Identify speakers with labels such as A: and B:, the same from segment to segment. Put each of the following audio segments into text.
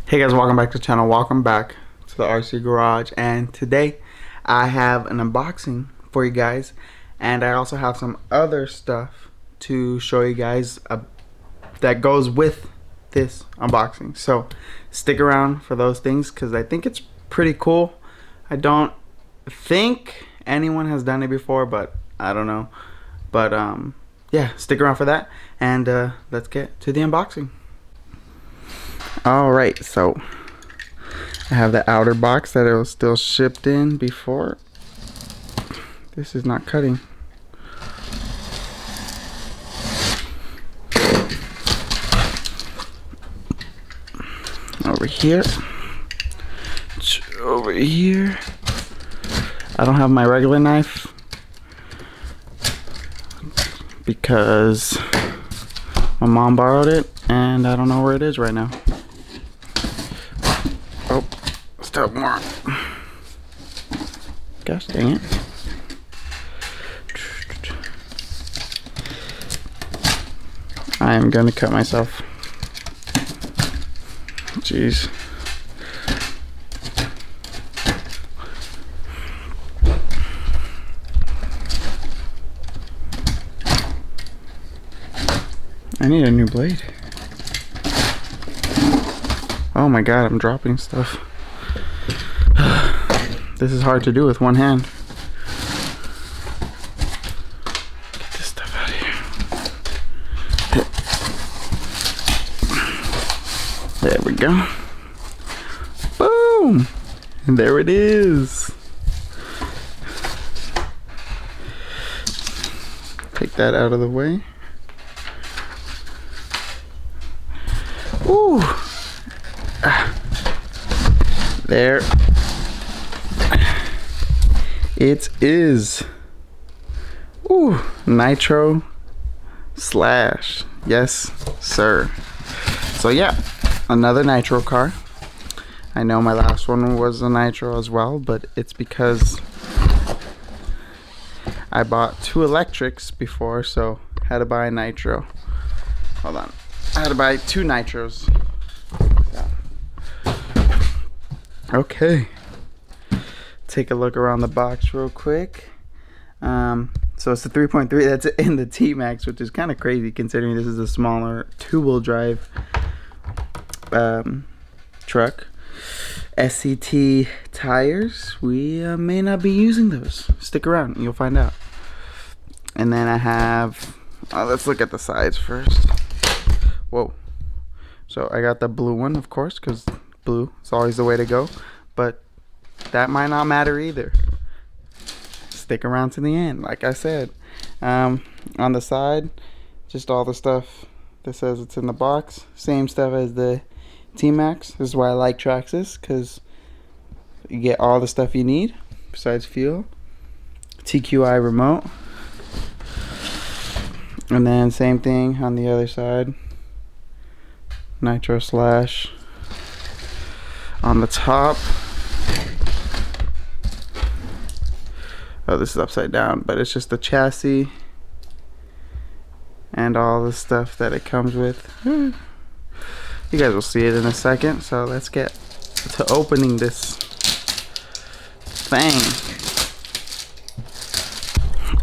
A: Hey guys, welcome back to the channel. Welcome back to the RC Garage, and today I have an unboxing for you guys, and I also have some other stuff to show you guys that goes with this unboxing. So stick around for those things because I think it's pretty cool. I don't think anyone has done it before, but I don't know. But yeah, stick around for that, and let's get to the unboxing. Alright, so I have the outer box that it was still shipped in before. This is not cutting. Over here. Over here. I don't have my regular knife because my mom borrowed it and I don't know where it is right now. Oh, stop more. Gosh dang it. I am gonna cut myself. Jeez. I need a new blade. Oh my god, I'm dropping stuff. This is hard to do with one hand. Get this stuff out of here. There we go. Boom! And there it is. Take that out of the way. Ooh. There it is. Ooh, Nitro slash. Yes, sir. So yeah, another Nitro car. I know my last one was a Nitro as well, but it's because I bought two electrics before, so I had to buy a Nitro. Hold on. I had to buy two Nitros. Okay, take a look around the box real quick. So it's the 3.3 that's in the T-Max, which is kind of crazy considering this is a smaller two-wheel drive truck. SCT tires, we may not be using those. Stick around and you'll find out. And then I have, let's look at the sides first. Whoa. So I got the blue one, of course, because blue is always the way to go, but that might not matter either. Stick around to the end, like I said. On the side, just all the stuff that says it's in the box. Same stuff as the T-Max. This is why I like Traxxas, because you get all the stuff you need besides fuel. TQI remote. And then same thing on the other side. Nitro slash on the top. Oh, this is upside down, but it's just the chassis and all the stuff that it comes with. You guys will see it in a second, so let's get to opening this thing.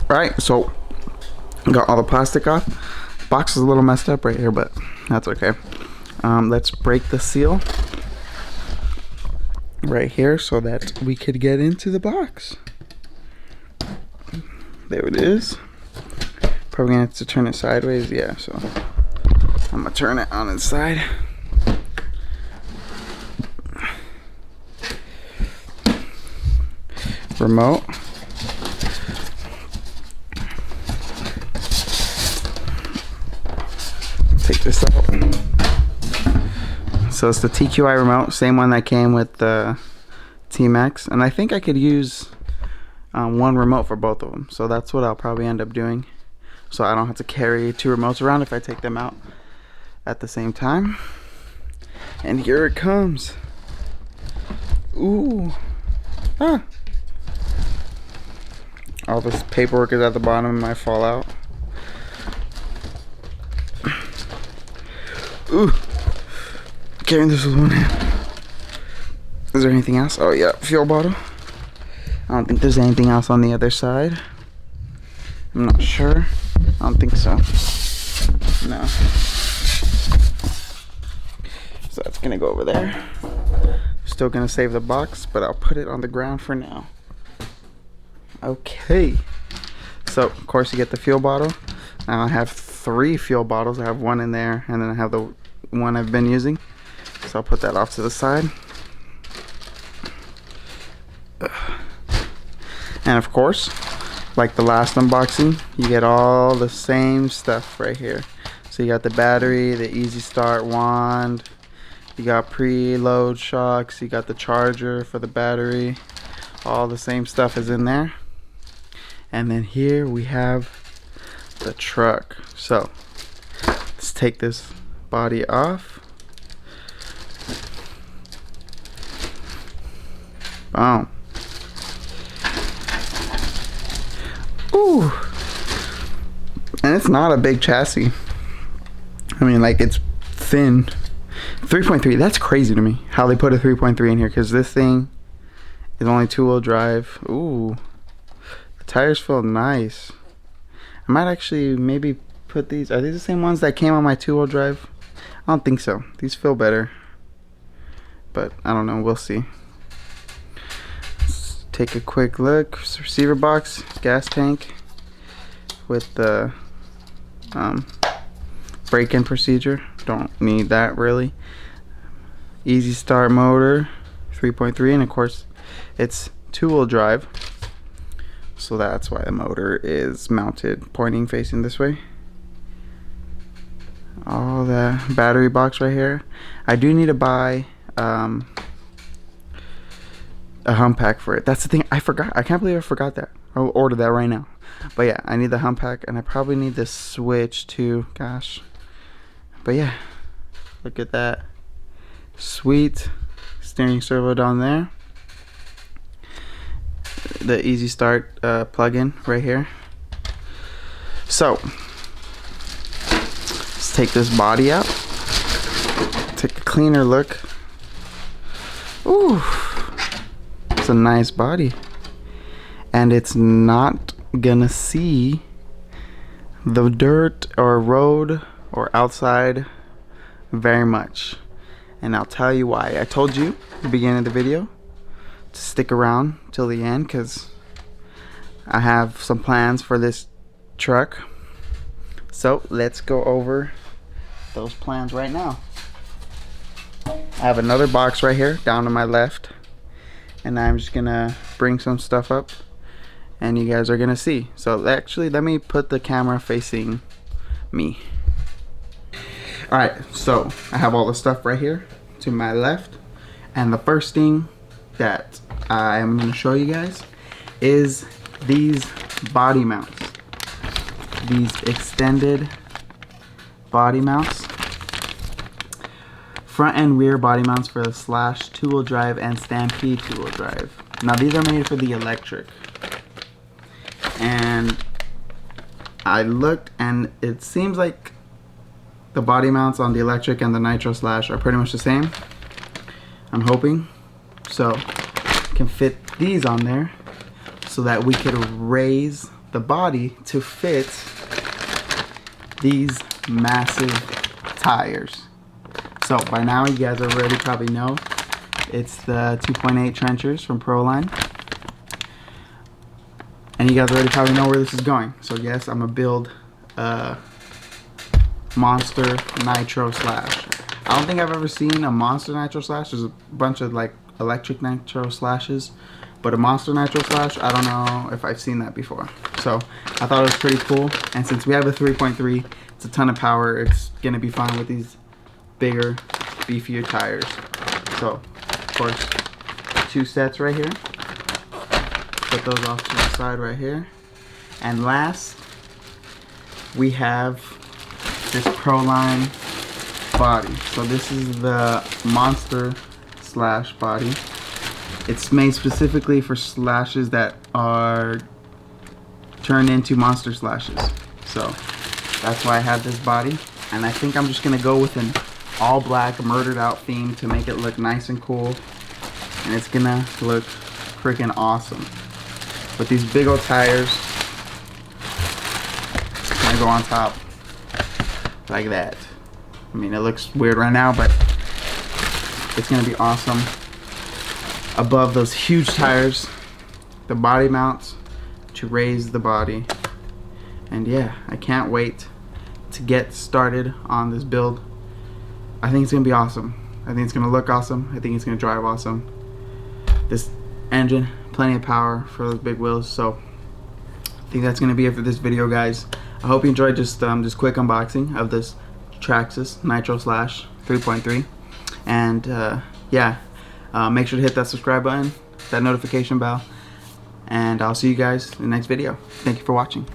A: Alright, so got all the plastic off. Box is a little messed up right here, but that's okay. Let's break the seal right here so that we could get into the box. There it is. Probably gonna have to turn it sideways. Yeah, so I'm gonna turn it on its side. Remote. Take this out. So it's the TQI remote, same one that came with the T-Max, and I think I could use one remote for both of them, so that's what I'll probably end up doing, so I don't have to carry two remotes around if I take them out at the same time. And here it comes. Ooh. Ah. All this paperwork is at the bottom, it might fall out. Ooh. Carrying this with one hand. Is there anything else? Oh yeah, fuel bottle. I don't think there's anything else on the other side. I'm not sure. I don't think so. No. So that's gonna go over there. Still gonna save the box, but I'll put it on the ground for now. Okay. So of course you get the fuel bottle. Now I have 3 fuel bottles. I have one in there, and then I have the one I've been using. So I'll put that off to the side. And of course, like the last unboxing, you get all the same stuff right here. So you got the battery, the easy start wand, you got preload shocks, you got the charger for the battery. All the same stuff is in there. And then here we have the truck. So let's take this body off. Boom. Ooh. And it's not a big chassis. I mean, like, it's thin. 3.3, that's crazy to me how they put a 3.3 in here, because this thing is only 2-wheel drive. Ooh, the tires feel nice. I might actually maybe put these, are these the same ones that came on my 2-wheel drive? I don't think so. These feel better, but I don't know, we'll see. Let's take a quick look. Receiver box, gas tank with the break-in procedure. Don't need that really. Easy start motor, 3.3, and of course it's 2-wheel drive, so that's why the motor is mounted pointing facing this way. All the battery box right here. I do need to buy a hump pack for it. That's the thing, I forgot. I can't believe I forgot that. I'll order that right now. But yeah, I need the hump pack, and I probably need the switch too. Gosh. But yeah, look at that. Sweet steering servo down there. The easy start plug-in right here. So let's take this body out. Take a cleaner look. Ooh, it's a nice body, and it's not gonna see the dirt or road or outside very much, and I'll tell you why. I told you at the beginning of the video to stick around till the end, because I have some plans for this truck. So let's go over those plans right now. I have another box right here down to my left, and I'm just gonna bring some stuff up and you guys are gonna see. So actually, let me put the camera facing me. Alright, so I have all the stuff right here to my left, and the first thing that I am going to show you guys is these body mounts. These extended body mounts. Front and rear body mounts for the Slash 2-wheel drive and Stampede 2-wheel drive. Now these are made for the electric. And I looked, and it seems like the body mounts on the electric and the Nitro Slash are pretty much the same. I'm hoping. So can fit these on there so that we could raise the body to fit these massive tires. So by now you guys already probably know it's the 2.8 trenchers from Proline. And you guys already probably know where this is going. So yes, I'm gonna build a Monster Nitro Slash. I don't think I've ever seen a Monster Nitro Slash. There's a bunch of like electric Nitro Slashes, but a Monster Nitro Slash, I don't know if I've seen that before. So I thought it was pretty cool, and since we have a 3.3, it's a ton of power. It's gonna be fine with these bigger, beefier tires. So of course, 2 sets right here. Put those off to the side right here. And last, we have this Proline body. So this is the Monster Slash body. It's made specifically for slashes that are turned into Monster Slashes. So that's why I have this body. And I think I'm just gonna go with an all black murdered out theme to make it look nice and cool. and it's gonna look freaking awesome. With these big old tires, it's gonna go on top like that. I mean, it looks weird right now, but it's gonna be awesome. Above those huge tires, the body mounts to raise the body. And yeah, I can't wait to get started on this build. I think it's gonna be awesome. I think it's gonna look awesome. I think it's gonna drive awesome. This engine, plenty of power for those big wheels. So I think that's gonna be it for this video, guys. I hope you enjoyed just quick unboxing of this Traxxas Nitro Slash 3.3. And yeah, make sure to hit that subscribe button, that notification bell, and I'll see you guys in the next video. Thank you for watching.